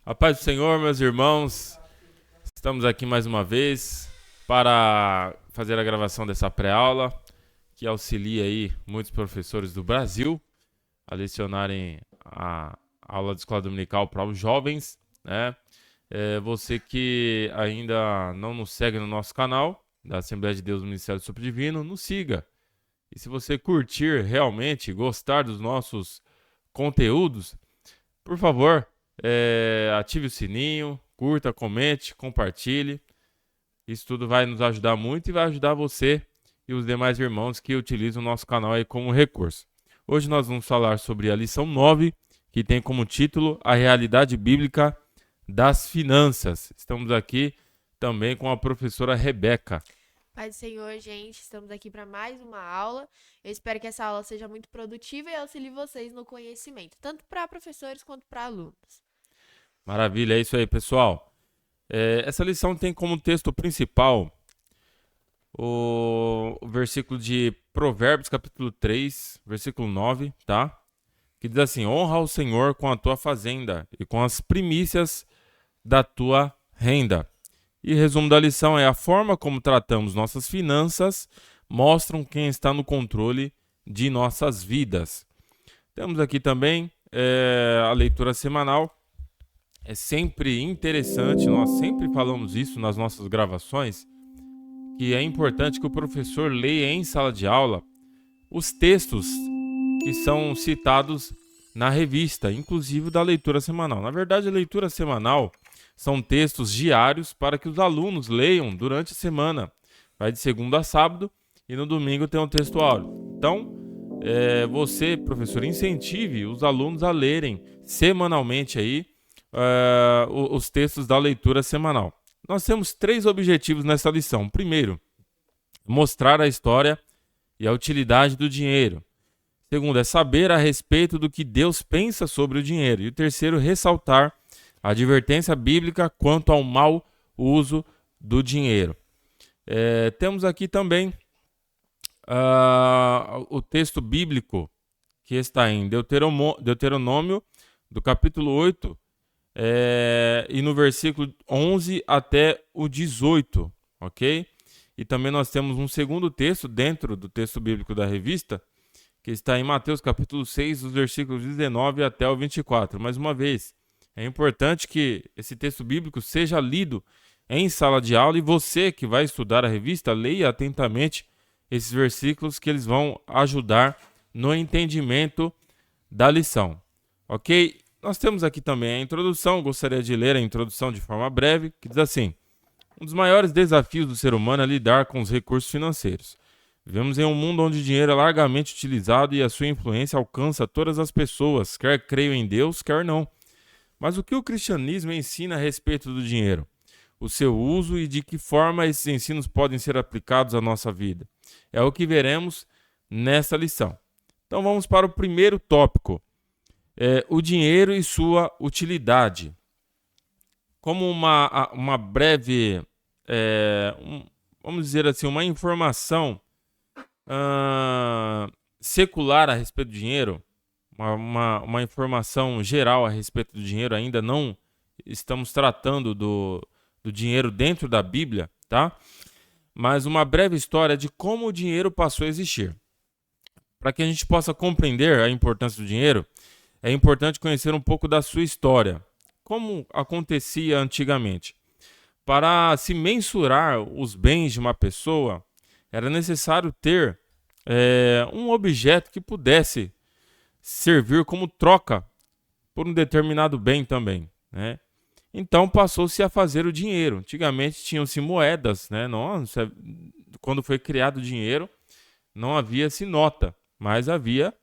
A paz do Senhor, meus irmãos, estamos aqui mais uma vez para fazer a gravação dessa pré-aula que auxilia aí muitos professores do Brasil a lecionarem a aula de escola dominical para os jovens, né? Você que ainda não nos segue no nosso canal da Assembleia de Deus do Ministério Sopro Divino, nos siga. E se você curtir realmente, gostar dos nossos conteúdos, por favor, ative o sininho, curta, comente, compartilhe. Isso tudo vai nos ajudar muito e vai ajudar você e os demais irmãos que utilizam o nosso canal aí como recurso. Hoje nós vamos falar sobre a lição 9, que tem como título A Realidade Bíblica das Finanças. Estamos aqui também com a professora Rebeca. Paz do Senhor, gente, estamos aqui para mais uma aula. Eu espero que essa aula seja muito produtiva e auxilie vocês no conhecimento, tanto para professores quanto para alunos. Maravilha, é isso aí, pessoal. Essa lição tem como texto principal o versículo de Provérbios, capítulo 3, versículo 9, tá? Que diz assim: honra o Senhor com a tua fazenda e com as primícias da tua renda. E resumo da lição é: a forma como tratamos nossas finanças mostram quem está no controle de nossas vidas. Temos aqui também a leitura semanal. É sempre interessante, nós sempre falamos isso nas nossas gravações, que é importante que o professor leia em sala de aula os textos que são citados na revista, inclusive da leitura semanal. Na verdade, a leitura semanal são textos diários para que os alunos leiam durante a semana. Vai de segunda a sábado e no domingo tem um texto áudio. Então, você, professor, incentive os alunos a lerem semanalmente aí os textos da leitura semanal. Nós temos 3 objetivos nessa lição. Primeiro, mostrar a história e a utilidade do dinheiro. Segundo, é saber a respeito do que Deus pensa sobre o dinheiro. E o terceiro, ressaltar a advertência bíblica quanto ao mau uso do dinheiro. Temos aqui também o texto bíblico que está em Deuteronômio, do capítulo 8, e no versículo 11 até o 18, ok? E também nós temos um segundo texto dentro do texto bíblico da revista, que está em Mateus capítulo 6, dos versículos 19 até o 24. Mais uma vez, é importante que esse texto bíblico seja lido em sala de aula e você que vai estudar a revista, leia atentamente esses versículos que eles vão ajudar no entendimento da lição, ok? Nós temos aqui também a introdução. Gostaria de ler a introdução de forma breve, que diz assim: um dos maiores desafios do ser humano é lidar com os recursos financeiros. Vivemos em um mundo onde o dinheiro é largamente utilizado e a sua influência alcança todas as pessoas, quer creiam em Deus, quer não. Mas o que o cristianismo ensina a respeito do dinheiro? O seu uso e de que forma esses ensinos podem ser aplicados à nossa vida? É o que veremos nesta lição. Então vamos para o primeiro tópico. O dinheiro e sua utilidade. Como uma breve, vamos dizer assim, uma informação secular a respeito do dinheiro, uma informação geral a respeito do dinheiro. Ainda não estamos tratando do dinheiro dentro da Bíblia, tá? Mas uma breve história de como o dinheiro passou a existir. Para que a gente possa compreender a importância do dinheiro, é importante conhecer um pouco da sua história, como acontecia antigamente. Para se mensurar os bens de uma pessoa, era necessário ter um objeto que pudesse servir como troca por um determinado bem também, né? Então passou-se a fazer o dinheiro. Antigamente tinham-se moedas, né? Quando foi criado o dinheiro, não havia-se nota, mas havia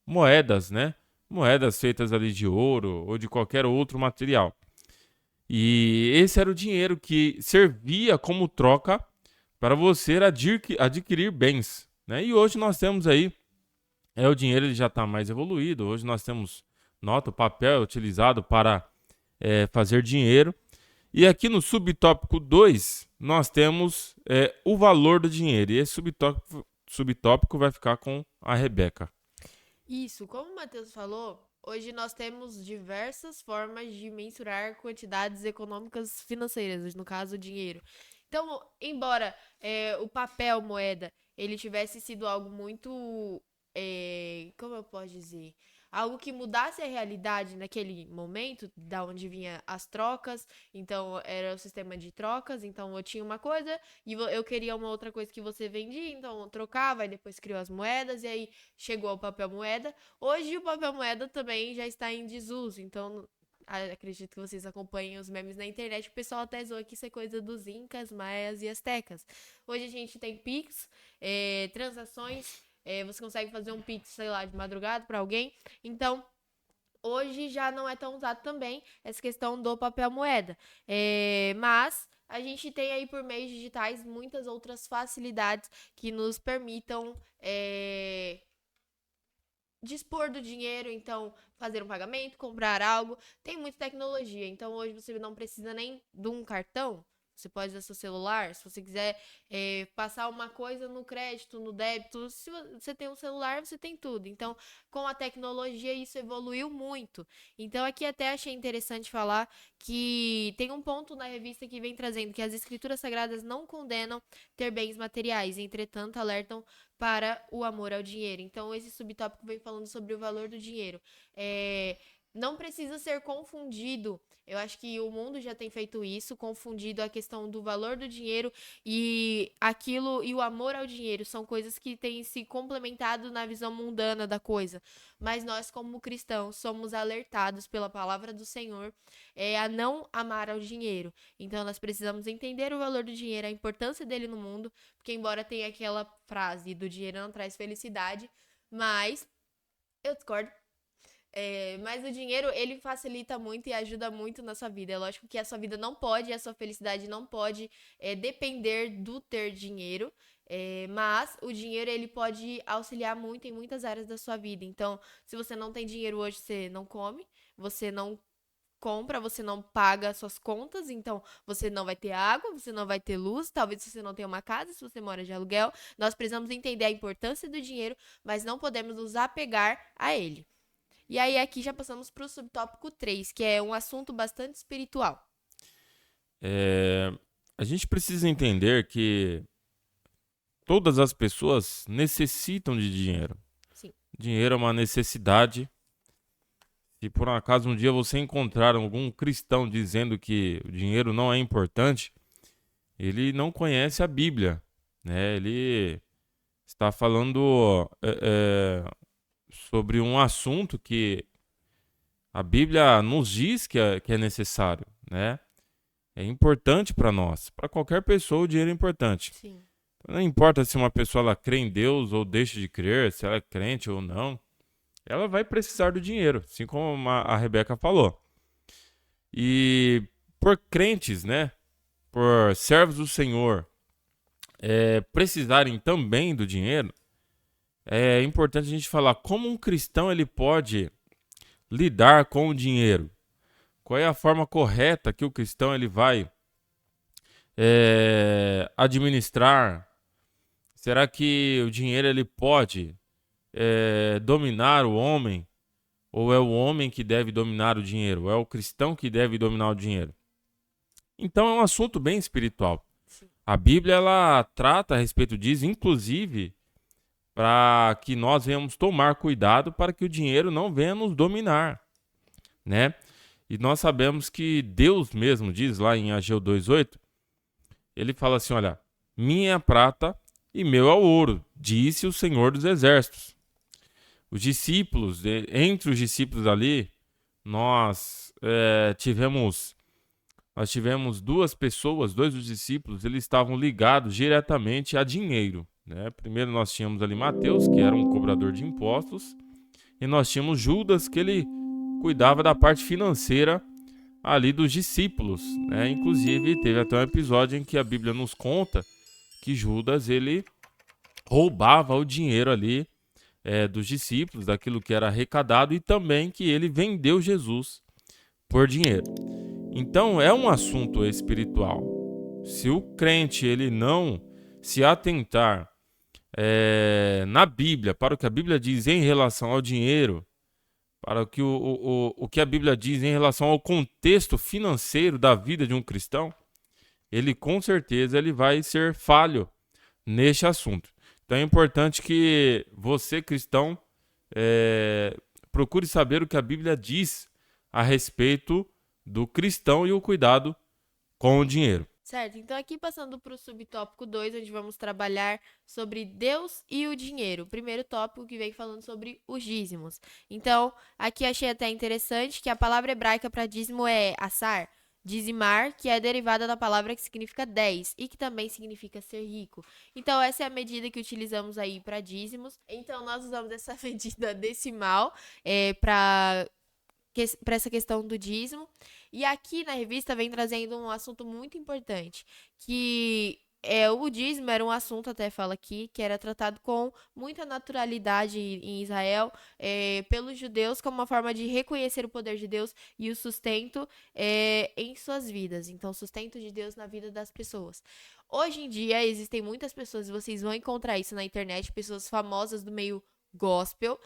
moedas, né? Moedas feitas ali de ouro ou de qualquer outro material. E esse era o dinheiro que servia como troca para você adquirir bens, né? E hoje nós temos aí, o dinheiro ele já está mais evoluído. Hoje nós temos nota, o papel utilizado para fazer dinheiro. E aqui no subtópico 2, nós temos o valor do dinheiro. E esse subtópico vai ficar com a Rebeca. Isso, como o Matheus falou, Hoje nós temos diversas formas de mensurar quantidades econômicas financeiras, no caso, o dinheiro. Então, embora o papel moeda ele tivesse sido algo muito, como eu posso dizer, algo que mudasse a realidade naquele momento, da onde vinha as trocas, então era o sistema de trocas, então eu tinha uma coisa e eu queria uma outra coisa que você vendia, então eu trocava, e depois criou as moedas e aí chegou ao papel moeda. Hoje o papel moeda também já está em desuso, então acredito que vocês acompanhem os memes na internet. O pessoal até zoa que isso é coisa dos incas, maias e astecas. Hoje a gente tem Pix, transações, você consegue fazer um Pix, sei lá, de madrugada para alguém. Então, hoje já não é tão usado também essa questão do papel moeda. Mas a gente tem aí por meios digitais muitas outras facilidades que nos permitam dispor do dinheiro, então fazer um pagamento, comprar algo. Tem muita tecnologia, então hoje você não precisa nem de um cartão. Você pode usar seu celular. Se você quiser passar uma coisa no crédito, no débito, se você tem um celular, você tem tudo. Então, com a tecnologia, isso evoluiu muito. Então, aqui até achei interessante falar que tem um ponto na revista que vem trazendo que as escrituras sagradas não condenam ter bens materiais, entretanto, alertam para o amor ao dinheiro. Então, esse subtópico vem falando sobre o valor do dinheiro. Não precisa ser confundido. Eu acho que o mundo já tem feito isso, confundido a questão do valor do dinheiro e aquilo e o amor ao dinheiro. São coisas que têm se complementado na visão mundana da coisa. Mas nós, como cristãos, somos alertados pela palavra do Senhor a não amar ao dinheiro. Então, nós precisamos entender o valor do dinheiro, a importância dele no mundo, porque embora tenha aquela frase do dinheiro não traz felicidade, mas eu discordo. Mas o dinheiro, ele facilita muito e ajuda muito na sua vida. É lógico que a sua vida não pode, a sua felicidade não pode depender do ter dinheiro. Mas o dinheiro, ele pode auxiliar muito em muitas áreas da sua vida. Então, se você não tem dinheiro hoje, você não come, você não compra, você não paga suas contas, então você não vai ter água, você não vai ter luz, talvez você não tenha uma casa, se você mora de aluguel. Nós precisamos entender a importância do dinheiro, mas não podemos nos apegar a ele. E aí aqui já passamos para o subtópico 3, que é um assunto bastante espiritual. A gente precisa entender que todas as pessoas necessitam de dinheiro. Sim. Dinheiro é uma necessidade. Se por um acaso um dia você encontrar algum cristão dizendo que o dinheiro não é importante, ele não conhece a Bíblia, né? Ele está falando sobre um assunto que a Bíblia nos diz que é necessário, né? É importante para nós. Para qualquer pessoa, o dinheiro é importante. Sim. Não importa se uma pessoa ela crê em Deus ou deixa de crer, se ela é crente ou não, ela vai precisar do dinheiro, assim como a Rebeca falou. E por crentes, né? Por servos do Senhor precisarem também do dinheiro, é importante a gente falar como um cristão ele pode lidar com o dinheiro. Qual é a forma correta que o cristão ele vai administrar? Será que o dinheiro ele pode dominar o homem? Ou é o homem que deve dominar o dinheiro? Ou é o cristão que deve dominar o dinheiro? Então é um assunto bem espiritual. Sim. A Bíblia ela trata a respeito disso, inclusive para que nós venhamos tomar cuidado para que o dinheiro não venha nos dominar, né? E nós sabemos que Deus mesmo diz lá em Ageu 2:8, ele fala assim, olha, minha é a prata e meu é o ouro, disse o Senhor dos Exércitos. Os discípulos, entre os discípulos ali, nós tivemos duas pessoas, dois dos discípulos, eles estavam ligados diretamente a dinheiro, né? Primeiro nós tínhamos ali Mateus, que era um cobrador de impostos, e nós tínhamos Judas, que ele cuidava da parte financeira ali dos discípulos, né? Inclusive teve até um episódio em que a Bíblia nos conta que Judas ele roubava o dinheiro ali dos discípulos, daquilo que era arrecadado, e também que ele vendeu Jesus por dinheiro. Então é um assunto espiritual. Se o crente ele não se atentar na Bíblia, para o que a Bíblia diz em relação ao dinheiro, para o que a Bíblia diz em relação ao contexto financeiro da vida de um cristão, ele com certeza ele vai ser falho neste assunto. Então é importante que você, cristão, procure saber o que a Bíblia diz a respeito do cristão e o cuidado com o dinheiro. Certo, então aqui passando para o subtópico 2, onde vamos trabalhar sobre Deus e o dinheiro. O primeiro tópico que vem falando sobre os dízimos. Então, aqui achei até interessante que a palavra hebraica para dízimo é assar, dizimar, que é derivada da palavra que significa 10 e que também significa ser rico. Então, essa é a medida que utilizamos aí para dízimos. Então, nós usamos essa medida decimal para essa questão do dízimo. E aqui na revista vem trazendo um assunto muito importante, que o dízimo era um assunto, até fala aqui, que era tratado com muita naturalidade em Israel, pelos judeus, como uma forma de reconhecer o poder de Deus e o sustento em suas vidas. Então, o sustento de Deus na vida das pessoas. Hoje em dia, existem muitas pessoas, e vocês vão encontrar isso na internet, pessoas famosas do meio gospel,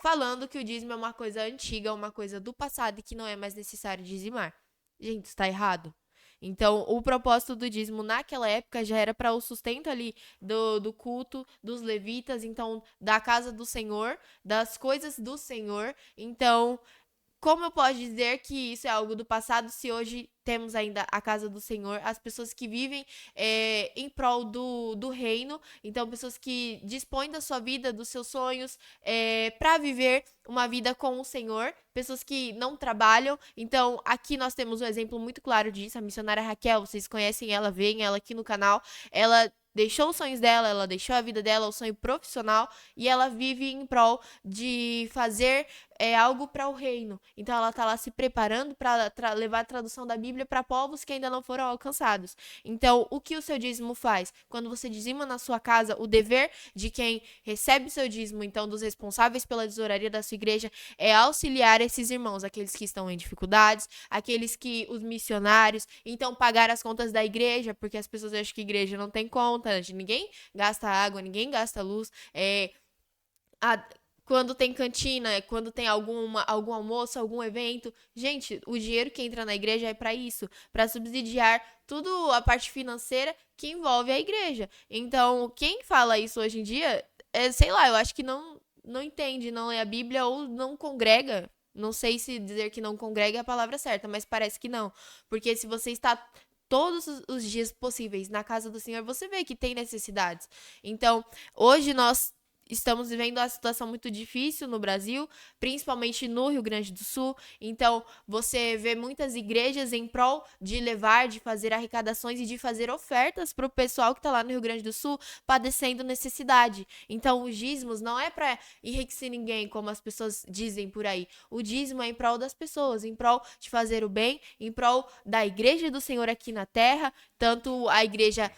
falando que o dízimo é uma coisa antiga, uma coisa do passado e que não é mais necessário dizimar. Gente, está errado. Então, o propósito do dízimo naquela época já era para o sustento ali do culto, dos levitas, então, da casa do Senhor, das coisas do Senhor. Então, como eu posso dizer que isso é algo do passado se hoje temos ainda a casa do Senhor, as pessoas que vivem em prol do reino, então pessoas que dispõem da sua vida, dos seus sonhos, para viver uma vida com o Senhor, pessoas que não trabalham. Então aqui nós temos um exemplo muito claro disso, a missionária Raquel, vocês conhecem ela, veem ela aqui no canal, ela deixou os sonhos dela, ela deixou a vida dela, o sonho profissional, e ela vive em prol de fazer algo para o reino. Então ela está lá se preparando para levar a tradução da Bíblia para povos que ainda não foram alcançados. Então, o que o seu dízimo faz? Quando você dizima na sua casa, o dever de quem recebe o seu dízimo, então dos responsáveis pela tesouraria da sua igreja, é auxiliar esses irmãos, aqueles que estão em dificuldades, aqueles que, os missionários, então pagar as contas da igreja, porque as pessoas acham que a igreja não tem conta, ninguém gasta água, ninguém gasta luz, quando tem cantina, quando tem algum almoço, algum evento. Gente, o dinheiro que entra na igreja é para isso, para subsidiar tudo a parte financeira que envolve a igreja. Então, quem fala isso hoje em dia, sei lá, eu acho que não entende, não lê a Bíblia ou não congrega. Não sei se dizer que não congrega é a palavra certa, mas parece que não. Porque se você está todos os dias possíveis na casa do Senhor, você vê que tem necessidades. Então, hoje nós estamos vivendo uma situação muito difícil no Brasil, principalmente no Rio Grande do Sul. Então, você vê muitas igrejas em prol de levar, de fazer arrecadações e de fazer ofertas para o pessoal que está lá no Rio Grande do Sul padecendo necessidade. Então, os dízimos não é para enriquecer ninguém, como as pessoas dizem por aí. O dízimo é em prol das pessoas, em prol de fazer o bem, em prol da igreja do Senhor aqui na terra, tanto a igreja,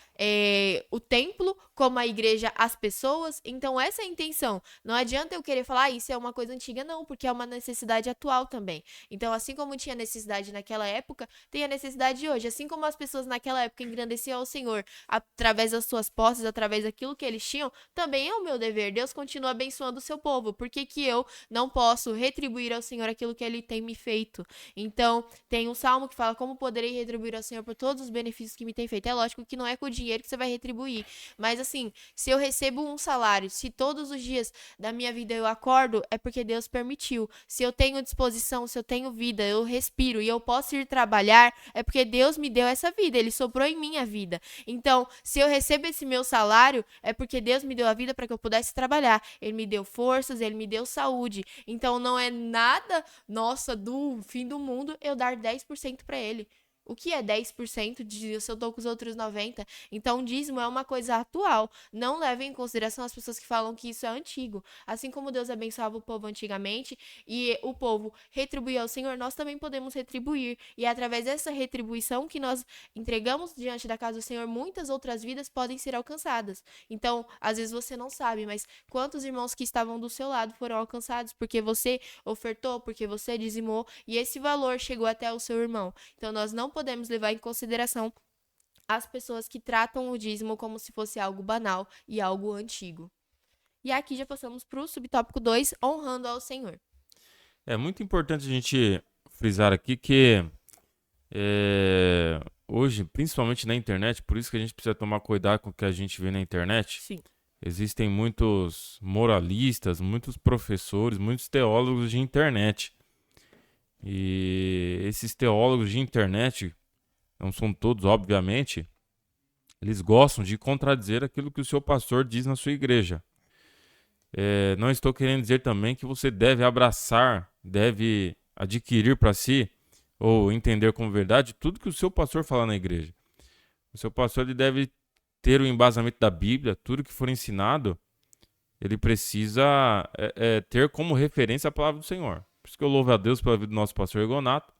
o templo, como a igreja, as pessoas. Então, essa é a intenção. Não adianta eu querer falar, isso é uma coisa antiga, não, porque é uma necessidade atual também. Então, assim como tinha necessidade naquela época, tem a necessidade hoje. Assim como as pessoas naquela época engrandeciam ao Senhor através das suas posses, através daquilo que eles tinham, também é o meu dever. Deus continua abençoando o seu povo. Por que que eu não posso retribuir ao Senhor aquilo que ele tem me feito? Então, tem um salmo que fala, como poderei retribuir ao Senhor por todos os benefícios que me tem feito? É lógico que não é com o dinheiro que você vai retribuir, mas assim, se eu recebo um salário, se todos os dias da minha vida eu acordo, é porque Deus permitiu. Se eu tenho disposição, se eu tenho vida, eu respiro e eu posso ir trabalhar, é porque Deus me deu essa vida, ele soprou em mim a vida. Então, se eu recebo esse meu salário, é porque Deus me deu a vida para que eu pudesse trabalhar. Ele me deu forças, ele me deu saúde. Então, não é nada, nossa, do fim do mundo eu dar 10% para ele. O que é 10% de se eu tô com os outros 90%? Então, o dízimo é uma coisa atual. Não levem em consideração as pessoas que falam que isso é antigo. Assim como Deus abençoava o povo antigamente e o povo retribuía ao Senhor, nós também podemos retribuir. E é através dessa retribuição que nós entregamos diante da casa do Senhor, muitas outras vidas podem ser alcançadas. Então, às vezes você não sabe, mas quantos irmãos que estavam do seu lado foram alcançados porque você ofertou, porque você dizimou e esse valor chegou até o seu irmão. Então, nós não podemos levar em consideração as pessoas que tratam o dízimo como se fosse algo banal e algo antigo. E aqui já passamos para o subtópico 2, honrando ao Senhor. É muito importante a gente frisar aqui que hoje, principalmente na internet, por isso que a gente precisa tomar cuidado com o que a gente vê na internet. Sim. Existem muitos moralistas, muitos professores, muitos teólogos de internet. E esses teólogos de internet, não são todos, obviamente, eles gostam de contradizer aquilo que o seu pastor diz na sua igreja. Não estou querendo dizer também que você deve abraçar, deve adquirir para si ou entender como verdade tudo que o seu pastor fala na igreja. O seu pastor ele deve ter o embasamento da Bíblia, tudo que for ensinado, ele precisa ter como referência a palavra do Senhor. Por isso que eu louvo a Deus pela vida do nosso pastor Egonato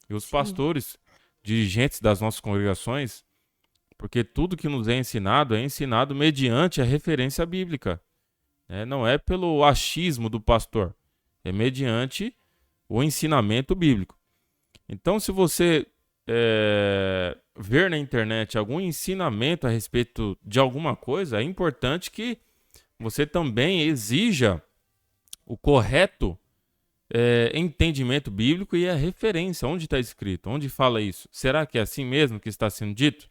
e os pastores, dirigentes das nossas congregações, porque tudo que nos é ensinado mediante a referência bíblica. Não é pelo achismo do pastor, é mediante o ensinamento bíblico. Então, se você ver na internet algum ensinamento a respeito de alguma coisa, é importante que você também exija o correto entendimento bíblico e a referência, onde está escrito, onde fala isso. Será que é assim mesmo que está sendo dito?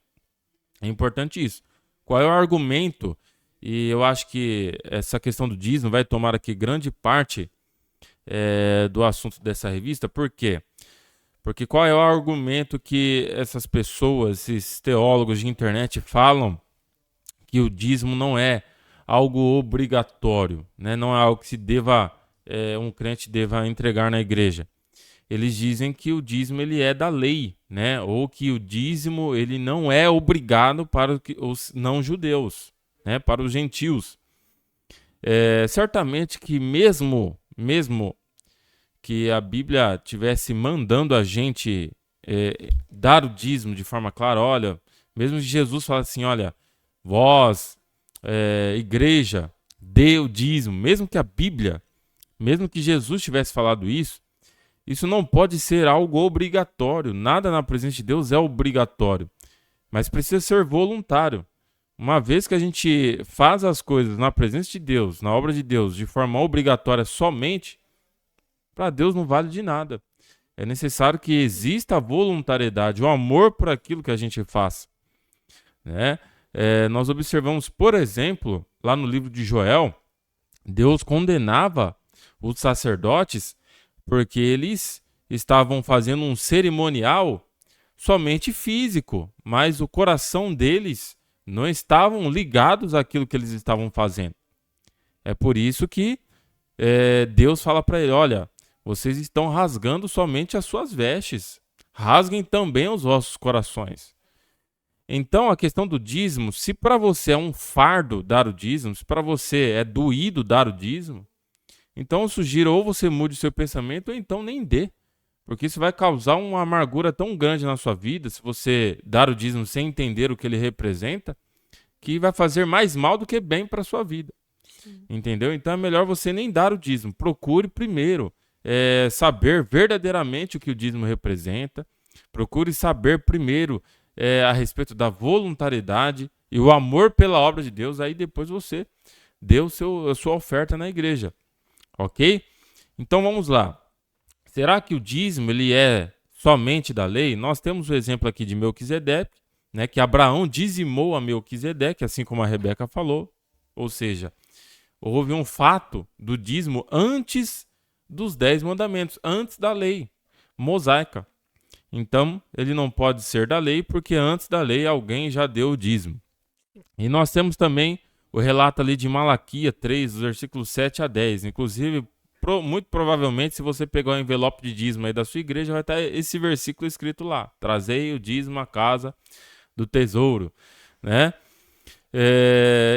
É importante isso. Qual é o argumento? E eu acho que essa questão do dízimo vai tomar aqui grande parte do assunto dessa revista. Por quê? Porque qual é o argumento que essas pessoas, esses teólogos de internet falam que o dízimo não é algo obrigatório, né? Não é algo que um crente deva entregar na igreja. Eles dizem que o dízimo ele é da lei, né? Ou que o dízimo ele não é obrigado para os não-judeus, né? Para os gentios. Certamente que mesmo que a Bíblia tivesse mandando a gente dar o dízimo de forma clara, olha, mesmo que Jesus falasse assim, olha, vós, igreja, dê o dízimo, mesmo que a Bíblia, mesmo que Jesus tivesse falado isso não pode ser algo obrigatório, nada na presença de Deus é obrigatório, mas precisa ser voluntário. Uma vez que a gente faz as coisas na presença de Deus, na obra de Deus, de forma obrigatória somente, para Deus não vale de nada. É necessário que exista a voluntariedade, o amor por aquilo que a gente faz. Né? Nós observamos, por exemplo, lá no livro de Joel, Deus condenava os sacerdotes porque eles estavam fazendo um cerimonial somente físico, mas o coração deles não estavam ligados àquilo que eles estavam fazendo. É por isso que Deus fala para ele, olha, vocês estão rasgando somente as suas vestes, rasguem também os vossos corações. Então, a questão do dízimo, se para você é um fardo dar o dízimo, se para você é doído dar o dízimo, então eu sugiro ou você mude o seu pensamento ou então nem dê. Porque isso vai causar uma amargura tão grande na sua vida, se você dar o dízimo sem entender o que ele representa, que vai fazer mais mal do que bem para a sua vida. Sim. Entendeu? Então é melhor você nem dar o dízimo. Procure primeiro saber verdadeiramente o que o dízimo representa. Procure saber primeiro a respeito da voluntariedade e o amor pela obra de Deus. Aí depois você dê a sua oferta na igreja. Ok? Então vamos lá. Será que o dízimo ele é somente da lei? Nós temos o exemplo aqui de Melquisedeque, né, que Abraão dizimou a Melquisedeque, assim como a Rebeca falou. Ou seja, houve um fato do dízimo antes dos 10 mandamentos, antes da lei mosaica. Então, ele não pode ser da lei, porque antes da lei alguém já deu o dízimo. E nós temos também o relato ali de Malaquias 3, versículos 7 a 10. Inclusive, muito provavelmente, se você pegar o envelope de dízimo aí da sua igreja, vai estar esse versículo escrito lá. Trazei o dízimo à casa do tesouro, né?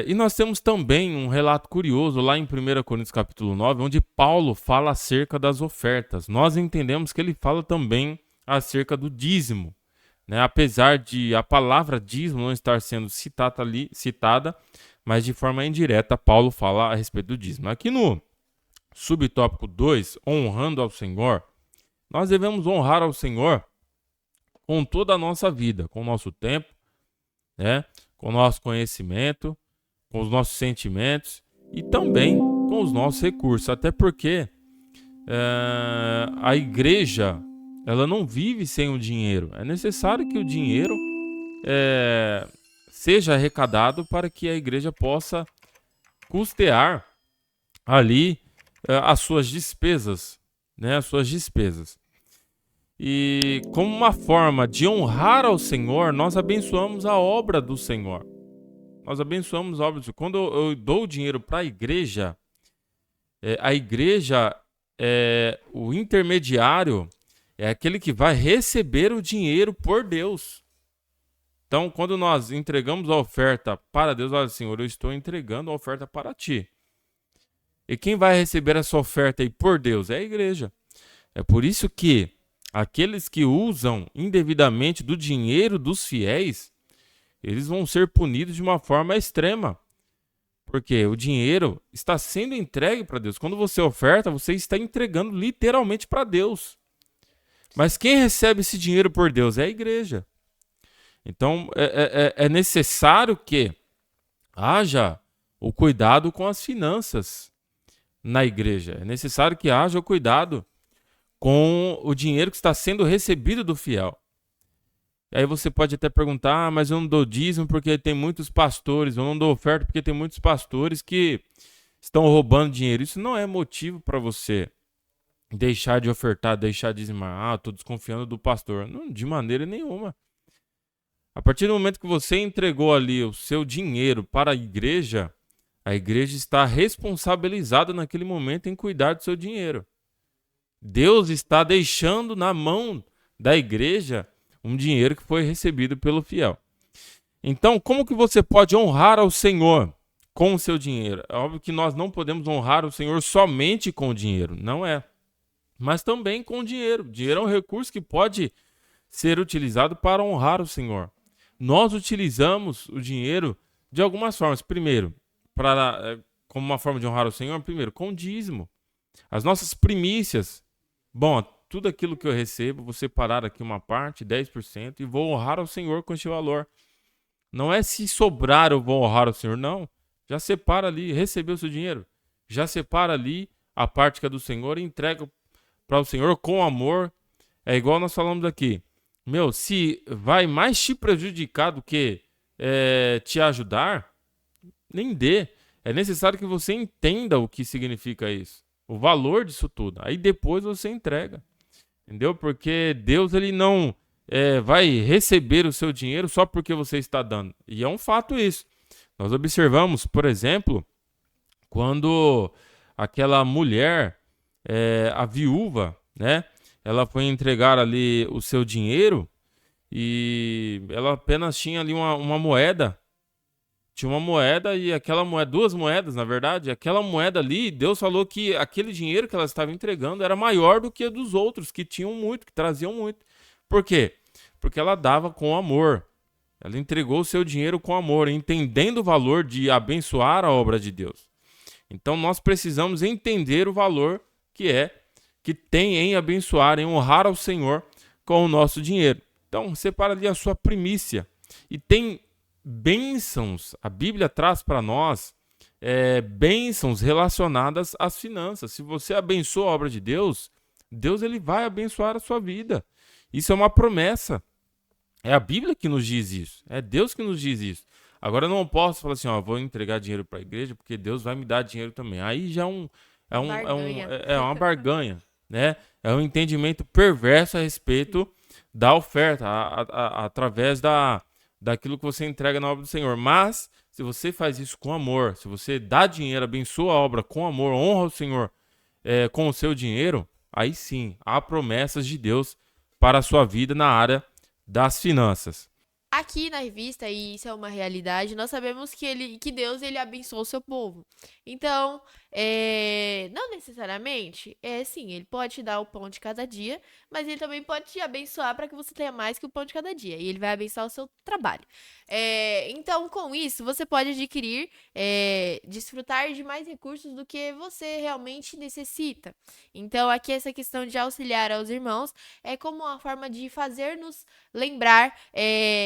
E nós temos também um relato curioso lá em 1 Coríntios capítulo 9, onde Paulo fala acerca das ofertas. Nós entendemos que ele fala também acerca do dízimo, né? Apesar de a palavra dízimo não estar sendo citada, mas de forma indireta Paulo fala a respeito do dízimo. Aqui no subtópico 2, honrando ao Senhor, nós devemos honrar ao Senhor com toda a nossa vida, com o nosso tempo, né? Com o nosso conhecimento, com os nossos sentimentos e também com os nossos recursos. Até porque a igreja, ela não vive sem o dinheiro. É necessário que o dinheiro é, seja arrecadado para que a igreja possa custear ali as suas despesas, né? As suas despesas. E como uma forma de honrar ao Senhor, nós abençoamos a obra do Senhor. Nós abençoamos a obra do Senhor. Quando eu dou dinheiro para a igreja é o intermediário, é aquele que vai receber o dinheiro por Deus. Então, quando nós entregamos a oferta para Deus, olha, Senhor, eu estou entregando a oferta para ti. E quem vai receber essa oferta aí por Deus é a igreja. É por isso que aqueles que usam indevidamente do dinheiro dos fiéis, eles vão ser punidos de uma forma extrema. Porque o dinheiro está sendo entregue para Deus. Quando você oferta, você está entregando literalmente para Deus. Mas quem recebe esse dinheiro por Deus é a igreja. Então, é necessário que haja o cuidado com as finanças na igreja. É necessário que haja o cuidado com o dinheiro que está sendo recebido do fiel. E aí você pode até perguntar, mas eu não dou dízimo porque tem muitos pastores, eu não dou oferta porque tem muitos pastores que estão roubando dinheiro. Isso não é motivo para você deixar de ofertar, deixar de dizimar. Ah, estou desconfiando do pastor. Não, de maneira nenhuma. A partir do momento que você entregou ali o seu dinheiro para a igreja está responsabilizada naquele momento em cuidar do seu dinheiro. Deus está deixando na mão da igreja um dinheiro que foi recebido pelo fiel. Então, como que você pode honrar ao Senhor com o seu dinheiro? É óbvio que nós não podemos honrar o Senhor somente com o dinheiro, não é. Mas também com o dinheiro. O dinheiro é um recurso que pode ser utilizado para honrar o Senhor. Nós utilizamos o dinheiro de algumas formas. Primeiro, como uma forma de honrar o Senhor, primeiro, com dízimo. As nossas primícias. Bom, tudo aquilo que eu recebo, vou separar aqui uma parte, 10%, e vou honrar ao Senhor com este valor. Não é se sobrar eu vou honrar ao Senhor, não. Já separa ali, recebeu o seu dinheiro. Já separa ali a parte que é do Senhor e entrega para o Senhor com amor. É igual nós falamos aqui. Meu, se vai mais te prejudicar do que te ajudar, nem dê. É necessário que você entenda o que significa isso. O valor disso tudo. Aí depois você entrega. Entendeu? Porque Deus ele não vai receber o seu dinheiro só porque você está dando. E é um fato isso. Nós observamos, por exemplo, quando aquela mulher, a viúva, né? Ela foi entregar ali o seu dinheiro e ela apenas tinha ali uma moeda. Tinha uma moeda e aquela moeda, duas moedas, na verdade. Aquela moeda ali, Deus falou que aquele dinheiro que ela estava entregando era maior do que a dos outros, que tinham muito, que traziam muito. Por quê? Porque ela dava com amor. Ela entregou o seu dinheiro com amor, entendendo o valor de abençoar a obra de Deus. Então nós precisamos entender o valor que tem em abençoar, em honrar ao Senhor com o nosso dinheiro. Então separa ali a sua primícia. E tem bênçãos, a Bíblia traz para nós bênçãos relacionadas às finanças. Se você abençoa a obra de Deus, Deus ele vai abençoar a sua vida. Isso é uma promessa. É a Bíblia que nos diz isso. É Deus que nos diz isso. Agora eu não posso falar assim, ó, vou entregar dinheiro para a igreja porque Deus vai me dar dinheiro também. Aí já é uma barganha, né? É um entendimento perverso a respeito da oferta, através daquilo que você entrega na obra do Senhor. Mas, se você faz isso com amor, se você dá dinheiro, abençoa a obra com amor, honra o Senhor com o seu dinheiro, aí sim, há promessas de Deus para a sua vida na área das finanças. Aqui na revista, e isso é uma realidade, nós sabemos que Deus ele abençoa o seu povo. Então, não necessariamente, sim, ele pode te dar o pão de cada dia, mas ele também pode te abençoar para que você tenha mais que o pão de cada dia. E ele vai abençoar o seu trabalho. Então, com isso, você pode adquirir, desfrutar de mais recursos do que você realmente necessita. Então, aqui essa questão de auxiliar aos irmãos é como uma forma de fazer-nos lembrar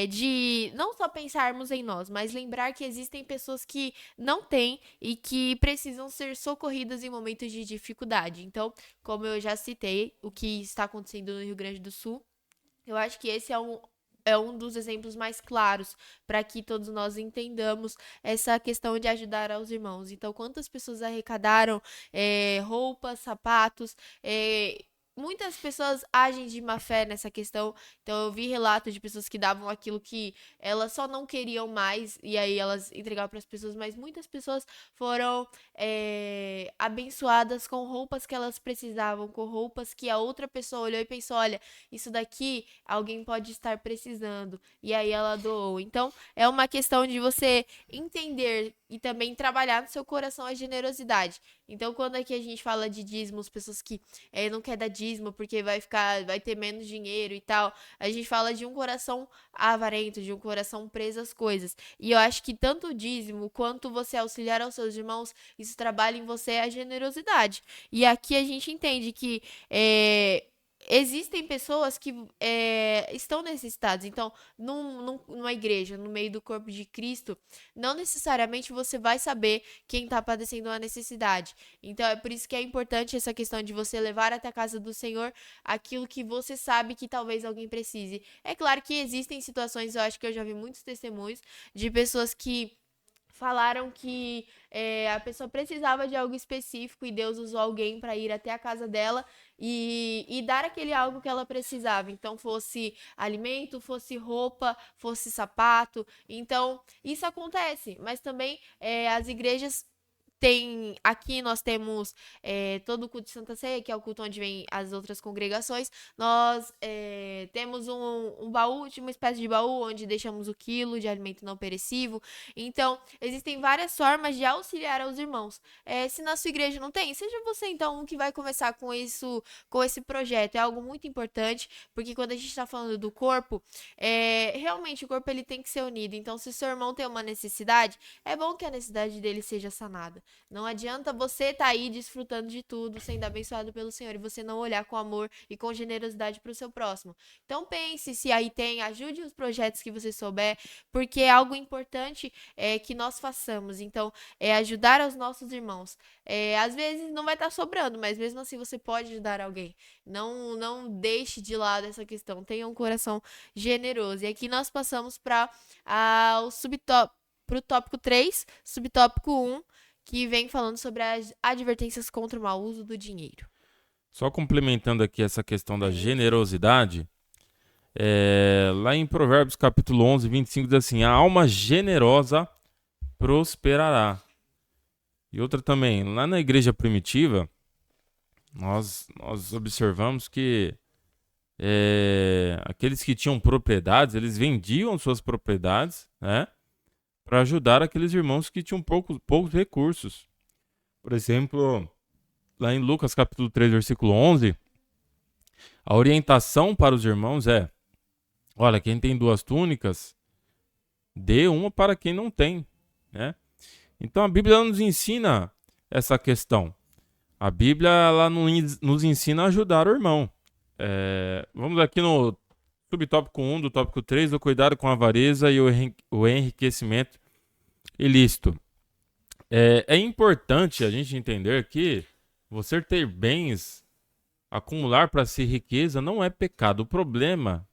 de de não só pensarmos em nós, mas lembrar que existem pessoas que não têm e que precisam ser socorridas em momentos de dificuldade. Então, como eu já citei, o que está acontecendo no Rio Grande do Sul, eu acho que esse é um dos exemplos mais claros para que todos nós entendamos essa questão de ajudar aos irmãos. Então, quantas pessoas arrecadaram roupas, sapatos, muitas pessoas agem de má fé nessa questão. Então, eu vi relatos de pessoas que davam aquilo que elas só não queriam mais e aí elas entregavam para as pessoas, mas muitas pessoas foram abençoadas com roupas que elas precisavam, com roupas que a outra pessoa olhou e pensou: olha, isso daqui alguém pode estar precisando. E aí ela doou. Então, é uma questão de você entender e também trabalhar no seu coração a generosidade. Então, quando aqui a gente fala de dízimos, pessoas que não quer dar dízimo porque vai ter menos dinheiro e tal, a gente fala de um coração avarento, de um coração preso às coisas. E eu acho que tanto o dízimo quanto você auxiliar aos seus irmãos, isso trabalha em você a generosidade. E aqui a gente entende que existem pessoas que estão necessitadas. Então, numa igreja, no meio do corpo de Cristo, não necessariamente você vai saber quem está padecendo uma necessidade. Então, é por isso que é importante essa questão de você levar até a casa do Senhor aquilo que você sabe que talvez alguém precise. É claro que existem situações, eu acho que eu já vi muitos testemunhos de pessoas que falaram que a pessoa precisava de algo específico e Deus usou alguém para ir até a casa dela e dar aquele algo que ela precisava. Então, fosse alimento, fosse roupa, fosse sapato. Então, isso acontece. Mas também as igrejas aqui nós temos todo o culto de Santa Ceia, que é o culto onde vem as outras congregações. Nós temos um baú, uma espécie de baú, onde deixamos o quilo de alimento não perecível. Então, existem várias formas de auxiliar aos irmãos. Se na sua igreja não tem, seja você então um que vai começar com isso, com esse projeto. É algo muito importante, porque quando a gente está falando do corpo, realmente o corpo ele tem que ser unido. Então, se seu irmão tem uma necessidade, é bom que a necessidade dele seja sanada. Não adianta você estar aí desfrutando de tudo, sendo abençoado pelo Senhor, e você não olhar com amor e com generosidade para o seu próximo. Então pense se aí tem, ajude os projetos que você souber, porque é algo importante que nós façamos. Então, ajudar aos nossos irmãos. Às vezes não vai estar sobrando, mas mesmo assim você pode ajudar alguém. Não deixe de lado essa questão. Tenha um coração generoso. E aqui nós passamos para o tópico 3, subtópico 1, que vem falando sobre as advertências contra o mau uso do dinheiro. Só complementando aqui essa questão da generosidade, lá em Provérbios capítulo 11, 25 diz assim: a alma generosa prosperará. E outra também, lá na igreja primitiva, nós observamos que aqueles que tinham propriedades, eles vendiam suas propriedades, né, para ajudar aqueles irmãos que tinham poucos recursos. Por exemplo, lá em Lucas capítulo 3, versículo 11, a orientação para os irmãos é: olha, quem tem 2 túnicas, dê uma para quem não tem, né? Então a Bíblia nos ensina essa questão. A Bíblia ela nos ensina a ajudar o irmão. Vamos aqui no subtópico 1 do tópico 3, do cuidado com a avareza e o enriquecimento ilícito. É importante a gente entender que você ter bens, acumular para si riqueza, não é pecado. O problema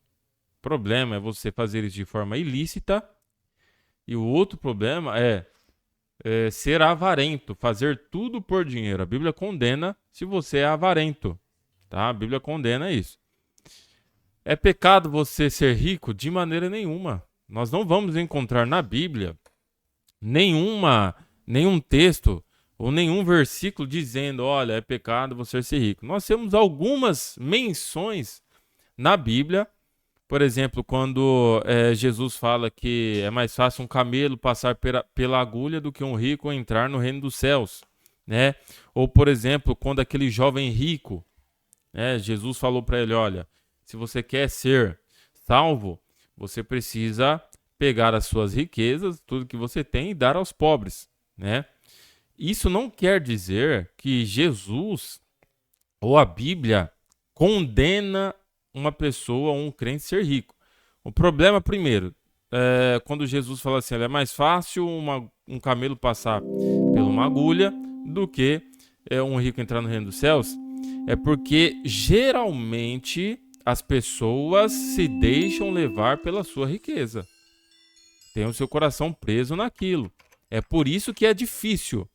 é você fazer isso de forma ilícita. E o outro problema é ser avarento, fazer tudo por dinheiro. A Bíblia condena se você é avarento, tá? A Bíblia condena isso. É pecado você ser rico? De maneira nenhuma. Nós não vamos encontrar na Bíblia nenhum texto ou nenhum versículo dizendo: olha, é pecado você ser rico. Nós temos algumas menções na Bíblia. Por exemplo, quando Jesus fala que é mais fácil um camelo passar pela agulha do que um rico entrar no reino dos céus, né? Ou, por exemplo, quando aquele jovem rico, né, Jesus falou para ele: olha, se você quer ser salvo, você precisa pegar as suas riquezas, tudo que você tem, e dar aos pobres, né? Isso não quer dizer que Jesus ou a Bíblia condena uma pessoa ou um crente ser rico. O problema, primeiro, quando Jesus fala assim, é mais fácil um camelo passar por uma agulha do que um rico entrar no reino dos céus, é porque geralmente as pessoas se deixam levar pela sua riqueza. Tem o seu coração preso naquilo. É por isso que é difícil.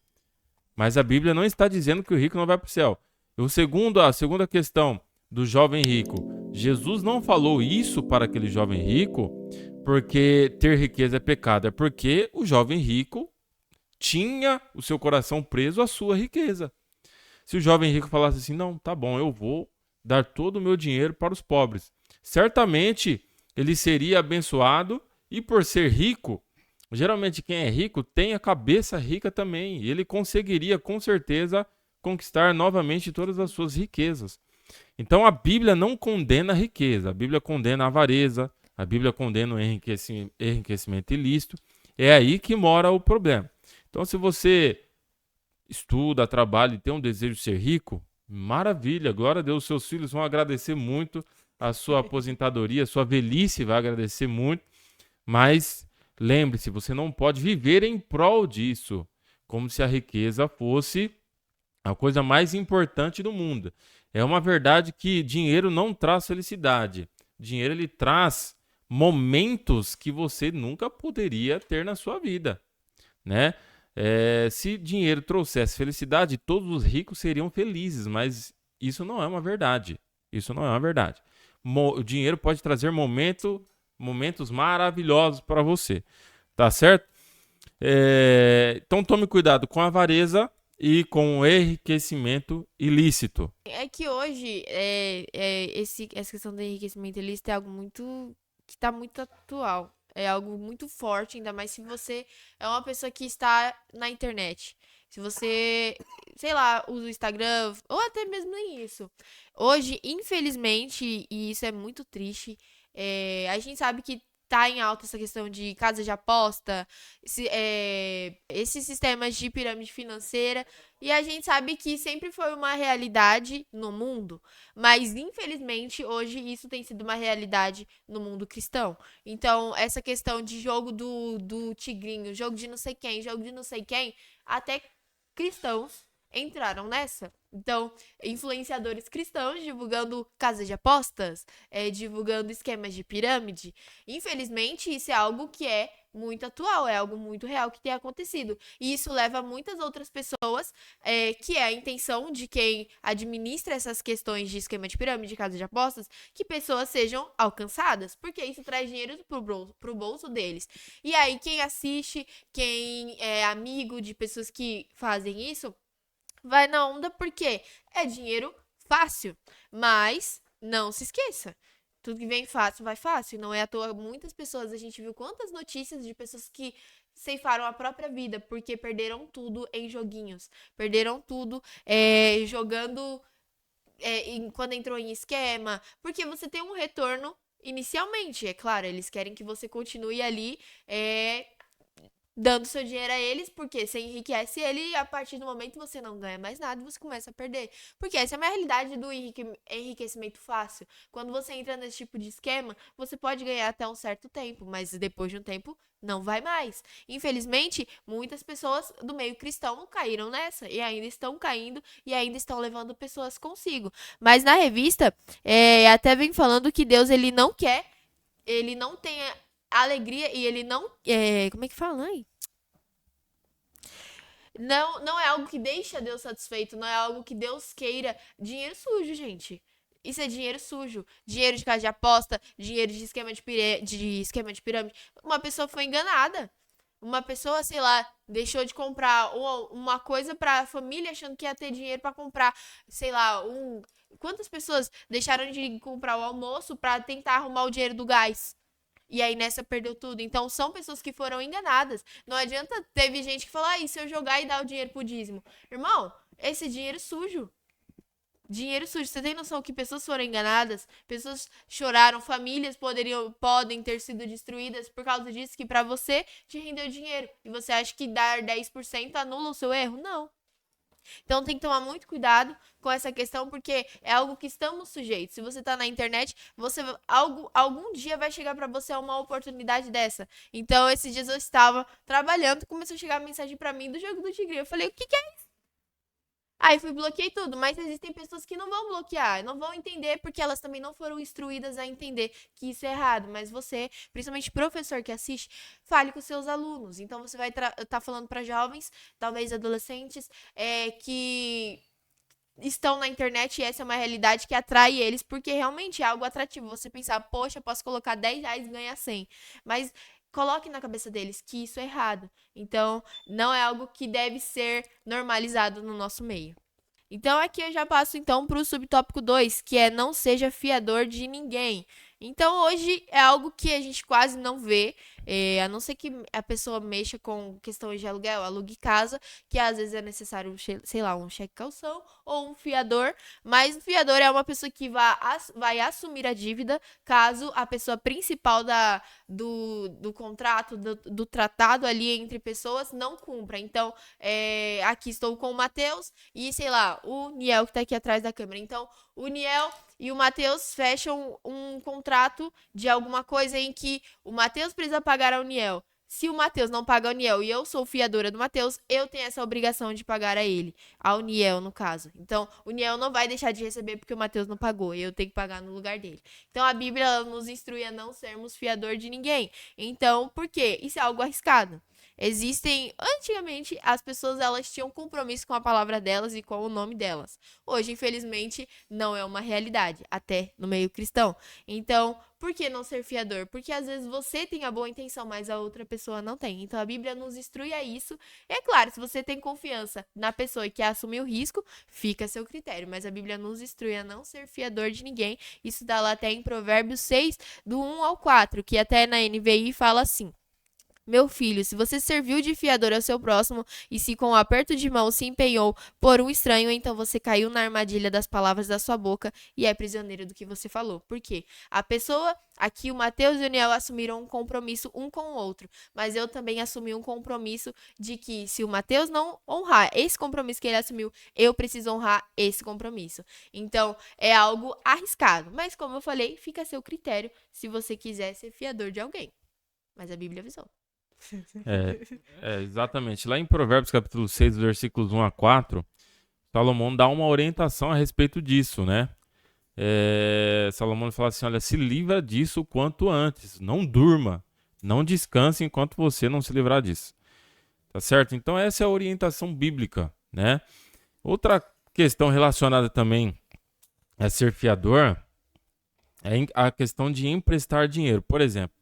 Mas a Bíblia não está dizendo que o rico não vai para o céu. A segunda questão do jovem rico. Jesus não falou isso para aquele jovem rico porque ter riqueza é pecado. É porque o jovem rico tinha o seu coração preso à sua riqueza. Se o jovem rico falasse assim, não, tá bom, eu vou dar todo o meu dinheiro para os pobres. Certamente ele seria abençoado e por ser rico, geralmente quem é rico tem a cabeça rica também. E ele conseguiria com certeza conquistar novamente todas as suas riquezas. Então a Bíblia não condena a riqueza, a Bíblia condena a avareza, a Bíblia condena o enriquecimento ilícito. É aí que mora o problema. Então se você estuda, trabalha e tem um desejo de ser rico, maravilha, glória a Deus, seus filhos vão agradecer muito a sua aposentadoria, a sua velhice vai agradecer muito, mas lembre-se, você não pode viver em prol disso, como se a riqueza fosse a coisa mais importante do mundo. É uma verdade que dinheiro não traz felicidade. Dinheiro ele traz momentos que você nunca poderia ter na sua vida, né? Se dinheiro trouxesse felicidade, todos os ricos seriam felizes, mas isso não é uma verdade. Isso não é uma verdade. O dinheiro pode trazer momentos maravilhosos para você, tá certo? Então tome cuidado com a avareza e com o enriquecimento ilícito. É que hoje essa questão do enriquecimento ilícito é algo muito que está muito atual. É algo muito forte, ainda mais se você é uma pessoa que está na internet. Se você, sei lá, usa o Instagram, ou até mesmo nem isso. Hoje, infelizmente, e isso é muito triste, a gente sabe que tá em alta essa questão de casa de aposta, esses sistemas de pirâmide financeira. E a gente sabe que sempre foi uma realidade no mundo, mas infelizmente hoje isso tem sido uma realidade no mundo cristão. Então, essa questão de jogo do tigrinho, jogo de não sei quem, jogo de não sei quem, até cristãos entraram nessa. Então, influenciadores cristãos divulgando casas de apostas, divulgando esquemas de pirâmide. Infelizmente, isso é algo que é muito atual, é algo muito real que tem acontecido. E isso leva muitas outras pessoas, que é a intenção de quem administra essas questões de esquema de pirâmide, casa de apostas, que pessoas sejam alcançadas, porque isso traz dinheiro pro bolso deles. E aí, quem assiste, quem é amigo de pessoas que fazem isso, vai na onda porque é dinheiro fácil. Mas não se esqueça, tudo que vem fácil vai fácil. Não é à toa muitas pessoas, a gente viu quantas notícias de pessoas que ceifaram a própria vida porque perderam tudo em joguinhos. Perderam tudo jogando quando entrou em esquema. Porque você tem um retorno inicialmente. É claro, eles querem que você continue ali dando seu dinheiro a eles, porque você enriquece ele e a partir do momento você não ganha mais nada, você começa a perder. Porque essa é a realidade do enriquecimento fácil. Quando você entra nesse tipo de esquema, você pode ganhar até um certo tempo, mas depois de um tempo não vai mais. Infelizmente, muitas pessoas do meio cristão caíram nessa e ainda estão caindo e ainda estão levando pessoas consigo. Mas na revista, até vem falando que Deus ele não quer, ele não tem alegria e ele não. Como é que fala, hein? Não é algo que deixa Deus satisfeito, não é algo que Deus queira. Dinheiro sujo, gente. Isso é dinheiro sujo. Dinheiro de casa de aposta, dinheiro de esquema de pirâmide. Uma pessoa foi enganada. Uma pessoa, sei lá, deixou de comprar uma coisa pra família achando que ia ter dinheiro pra comprar, sei lá, Quantas pessoas deixaram de comprar o almoço pra tentar arrumar o dinheiro do gás? E aí nessa perdeu tudo. Então são pessoas que foram enganadas. Não adianta, teve gente que falou, e se eu jogar e dar o dinheiro pro dízimo? Irmão, esse dinheiro sujo. Dinheiro sujo. Você tem noção que pessoas foram enganadas? Pessoas choraram, famílias podem ter sido destruídas por causa disso, que pra você te rendeu dinheiro. E você acha que dar 10% anula o seu erro? Não. Então tem que tomar muito cuidado com essa questão, porque é algo que estamos sujeitos. Se você tá na internet, algum dia vai chegar para você uma oportunidade dessa. Então, esses dias eu estava trabalhando, começou a chegar mensagem para mim do jogo do Tigre. Eu falei, o que que é? Aí fui bloqueei tudo, mas existem pessoas que não vão bloquear, não vão entender porque elas também não foram instruídas a entender que isso é errado. Mas você, principalmente professor que assiste, fale com seus alunos. Então você vai estar falando para jovens, talvez adolescentes, que estão na internet e essa é uma realidade que atrai eles, porque realmente é algo atrativo. Você pensar, poxa, posso colocar R$ 10 e ganhar 100. Mas coloque na cabeça deles que isso é errado. Então, não é algo que deve ser normalizado no nosso meio. Então, aqui eu já passo então para o subtópico 2, que é não seja fiador de ninguém. Então, hoje é algo que a gente quase não vê, a não ser que a pessoa mexa com questões de aluguel, alugue casa, que às vezes é necessário, sei lá, um cheque calção ou um fiador, mas o fiador é uma pessoa que vai assumir a dívida caso a pessoa principal do contrato, do tratado ali entre pessoas não cumpra. Então, aqui estou com o Matheus e, sei lá, o Niel que tá aqui atrás da câmera. Então, o Niel e o Matheus fecham um contrato de alguma coisa em que o Matheus precisa pagar ao Niel. Se o Matheus não paga ao Niel e eu sou fiadora do Matheus, eu tenho essa obrigação de pagar a ele, ao Niel no caso. Então, o Niel não vai deixar de receber porque o Matheus não pagou, eu tenho que pagar no lugar dele. Então, a Bíblia nos instrui a não sermos fiador de ninguém. Então, por quê? Isso é algo arriscado. Antigamente, as pessoas elas tinham compromisso com a palavra delas e com o nome delas. Hoje, infelizmente, não é uma realidade, até no meio cristão. Então, por que não ser fiador? Porque às vezes você tem a boa intenção, mas a outra pessoa não tem. Então, a Bíblia nos instrui a isso. E é claro, se você tem confiança na pessoa que quer assumir o risco, fica a seu critério. Mas a Bíblia nos instrui a não ser fiador de ninguém. Isso dá lá até em Provérbios 6, do 1 ao 4, que até na NVI fala assim: meu filho, se você serviu de fiador ao seu próximo e se com um aperto de mão se empenhou por um estranho, então você caiu na armadilha das palavras da sua boca e é prisioneiro do que você falou. Por quê? A pessoa, aqui o Matheus e o Niel assumiram um compromisso um com o outro, mas eu também assumi um compromisso de que se o Matheus não honrar esse compromisso que ele assumiu, eu preciso honrar esse compromisso. Então, é algo arriscado, mas como eu falei, fica a seu critério se você quiser ser fiador de alguém. Mas a Bíblia avisou. Exatamente. Lá em Provérbios capítulo 6, versículos 1 a 4, Salomão dá uma orientação a respeito disso, né? Salomão fala assim, olha, se livra disso o quanto antes, não durma, não descanse enquanto você não se livrar disso. Tá certo? Então essa é a orientação bíblica, né? Outra questão relacionada também a ser fiador é a questão de emprestar dinheiro. Por exemplo,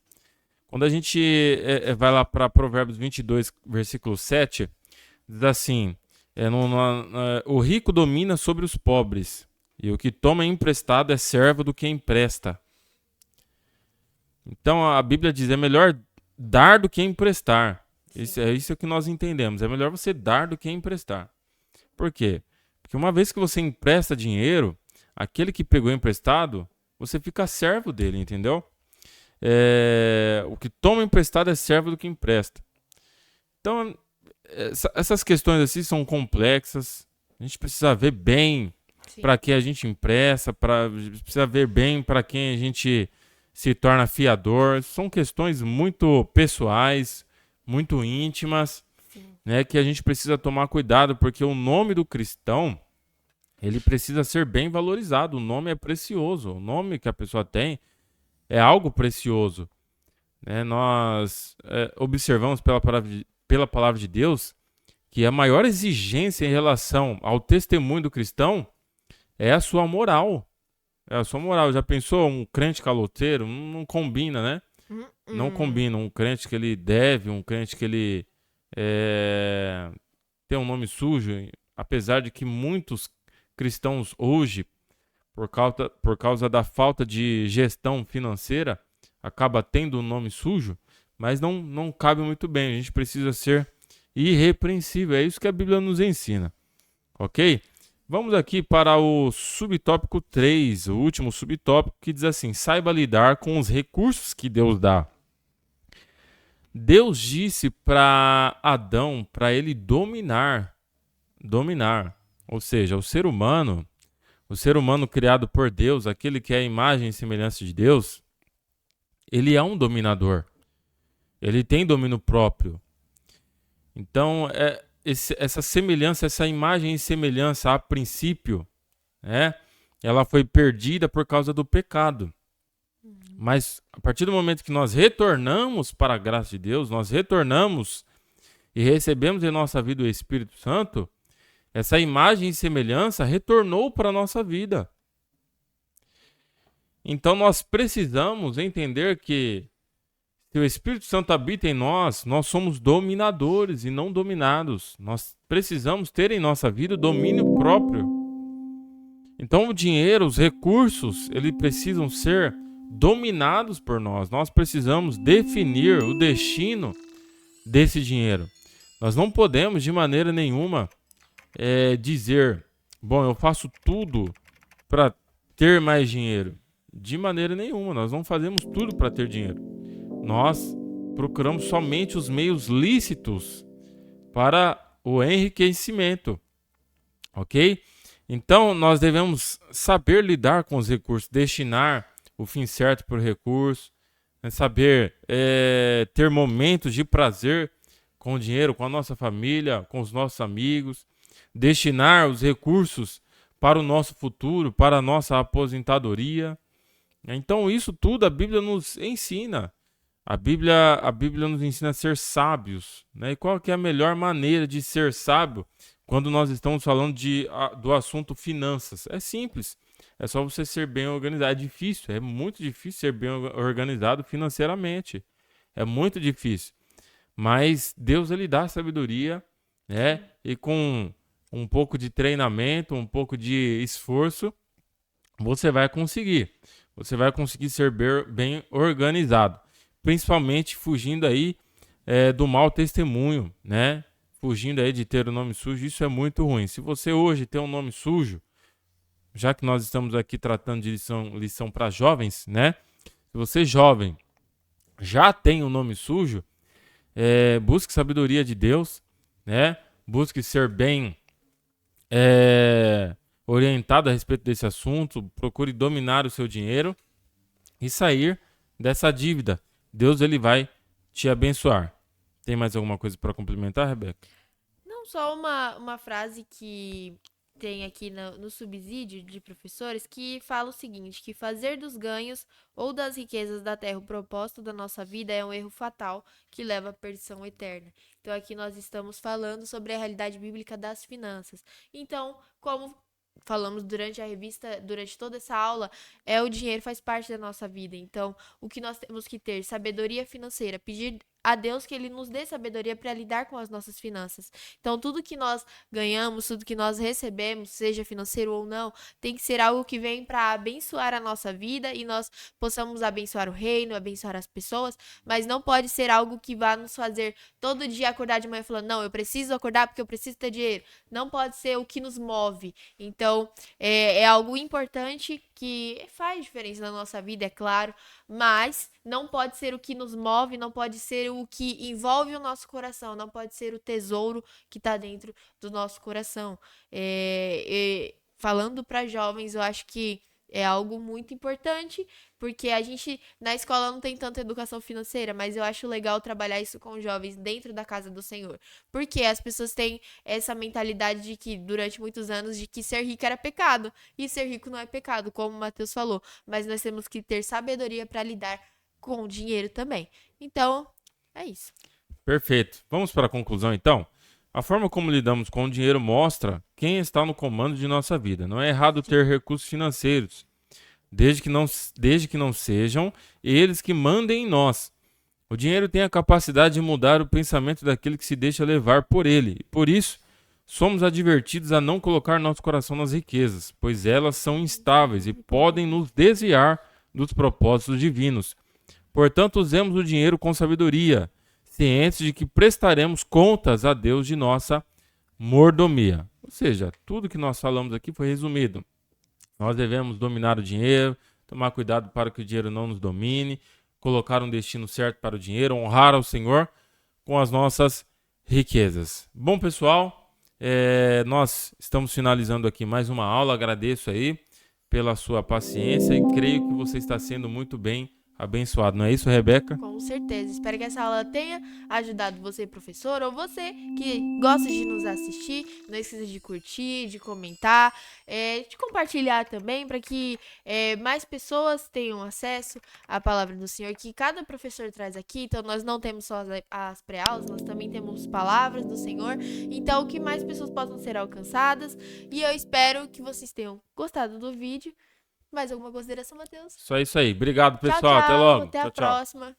quando a gente vai lá para Provérbios 22, versículo 7, diz assim, o rico domina sobre os pobres, e o que toma emprestado é servo do que empresta. Então a Bíblia diz, é melhor dar do que emprestar. Isso que nós entendemos, é melhor você dar do que emprestar. Por quê? Porque uma vez que você empresta dinheiro, aquele que pegou emprestado, você fica servo dele, entendeu? O que toma emprestado é servo do que empresta. Então, essas questões assim são complexas. A gente precisa ver bem para quem a gente empresta, precisa ver bem para quem a gente se torna fiador. São questões muito pessoais, muito íntimas, né, que a gente precisa tomar cuidado, porque o nome do cristão, ele precisa ser bem valorizado. O nome é precioso. O nome que a pessoa tem é algo precioso, né? Nós observamos pela palavra de Deus que a maior exigência em relação ao testemunho do cristão é a sua moral. É a sua moral. Já pensou um crente caloteiro? Não combina, né? Não combina. Um crente que ele deve, um crente que ele tem um nome sujo, apesar de que muitos cristãos hoje, por causa da falta de gestão financeira, acaba tendo um nome sujo, mas não cabe muito bem. A gente precisa ser irrepreensível. É isso que a Bíblia nos ensina. Ok? Vamos aqui para o subtópico 3, o último subtópico, que diz assim: saiba lidar com os recursos que Deus dá. Deus disse para Adão, para ele dominar Ou seja, o ser humano criado por Deus, aquele que é a imagem e semelhança de Deus, ele é um dominador. Ele tem domínio próprio. Então, essa semelhança, essa imagem e semelhança, a princípio, ela foi perdida por causa do pecado. Mas a partir do momento que nós retornamos para a graça de Deus, nós retornamos e recebemos em nossa vida o Espírito Santo, essa imagem e semelhança retornou para a nossa vida. Então nós precisamos entender que se o Espírito Santo habita em nós, nós somos dominadores e não dominados. Nós precisamos ter em nossa vida o domínio próprio. Então o dinheiro, os recursos, eles precisam ser dominados por nós. Nós precisamos definir o destino desse dinheiro. Nós não podemos de maneira nenhuma dizer, bom, eu faço tudo para ter mais dinheiro. De maneira nenhuma, nós não fazemos tudo para ter dinheiro. Nós procuramos somente os meios lícitos para o enriquecimento, ok? Então, nós devemos saber lidar com os recursos, destinar o fim certo para o recurso, saber ter momentos de prazer com o dinheiro, com a nossa família, com os nossos amigos, destinar os recursos para o nosso futuro, para a nossa aposentadoria. Então, isso tudo a Bíblia nos ensina. A Bíblia nos ensina a ser sábios, né? E qual que é a melhor maneira de ser sábio quando nós estamos falando do assunto finanças? É simples, é só você ser bem organizado. É difícil, é muito difícil ser bem organizado financeiramente. É muito difícil. Mas Deus, ele dá sabedoria, né? E com um pouco de treinamento, um pouco de esforço, você vai conseguir. Você vai conseguir ser bem organizado. Principalmente fugindo aí do mau testemunho, né? Fugindo aí de ter o nome sujo, isso é muito ruim. Se você hoje tem um nome sujo, já que nós estamos aqui tratando de lição para jovens, né? Se você jovem já tem um nome sujo, busque sabedoria de Deus, né? Busque ser bem orientado a respeito desse assunto, procure dominar o seu dinheiro e sair dessa dívida. Deus, ele vai te abençoar. Tem mais alguma coisa para complementar, Rebeca? Não, só uma frase que tem aqui no subsídio de professores que fala o seguinte, que fazer dos ganhos ou das riquezas da terra o propósito da nossa vida é um erro fatal que leva à perdição eterna. Então aqui nós estamos falando sobre a realidade bíblica das finanças. Então, como falamos durante a revista, durante toda essa aula, o dinheiro faz parte da nossa vida. Então, o que nós temos que ter? Sabedoria financeira, pedir a Deus que ele nos dê sabedoria para lidar com as nossas finanças. Então, tudo que nós ganhamos, tudo que nós recebemos, seja financeiro ou não, tem que ser algo que vem para abençoar a nossa vida e nós possamos abençoar o reino, abençoar as pessoas, mas não pode ser algo que vá nos fazer todo dia acordar de manhã falando, não, eu preciso acordar porque eu preciso ter dinheiro. Não pode ser o que nos move. Então, é algo importante que faz diferença na nossa vida, é claro, mas não pode ser o que nos move, não pode ser o que envolve o nosso coração, não pode ser o tesouro que está dentro do nosso coração. Falando para jovens, eu acho que é algo muito importante, porque a gente na escola não tem tanta educação financeira, mas eu acho legal trabalhar isso com jovens dentro da casa do Senhor. Porque as pessoas têm essa mentalidade de que, durante muitos anos, de que ser rico era pecado. E ser rico não é pecado, como o Matheus falou. Mas nós temos que ter sabedoria para lidar com o dinheiro também. Então, é isso. Perfeito. Vamos para a conclusão, então? A forma como lidamos com o dinheiro mostra quem está no comando de nossa vida. Não é errado ter recursos financeiros, desde que não sejam eles que mandem em nós. O dinheiro tem a capacidade de mudar o pensamento daquele que se deixa levar por ele. E por isso, somos advertidos a não colocar nosso coração nas riquezas, pois elas são instáveis e podem nos desviar dos propósitos divinos. Portanto, usemos o dinheiro com sabedoria, cientes de que prestaremos contas a Deus de nossa mordomia. Ou seja, tudo que nós falamos aqui foi resumido. Nós devemos dominar o dinheiro, tomar cuidado para que o dinheiro não nos domine, colocar um destino certo para o dinheiro, honrar ao Senhor com as nossas riquezas. Bom, pessoal, Nós estamos finalizando aqui mais uma aula. Agradeço aí pela sua paciência e creio que você está sendo muito bem abençoado. Não é isso, Rebeca? Com certeza. Espero que essa aula tenha ajudado você, professor, ou você que gosta de nos assistir. Não esqueça de curtir, de comentar, de compartilhar também, para que mais pessoas tenham acesso à palavra do Senhor, que cada professor traz aqui. Então, nós não temos só as pré-aulas, nós também temos palavras do Senhor. Então, que mais pessoas possam ser alcançadas. E eu espero que vocês tenham gostado do vídeo. Mais alguma consideração, Matheus? Só isso aí. Obrigado, Tchau, pessoal. Até tchau. logo. Até a Tchau, tchau. próxima.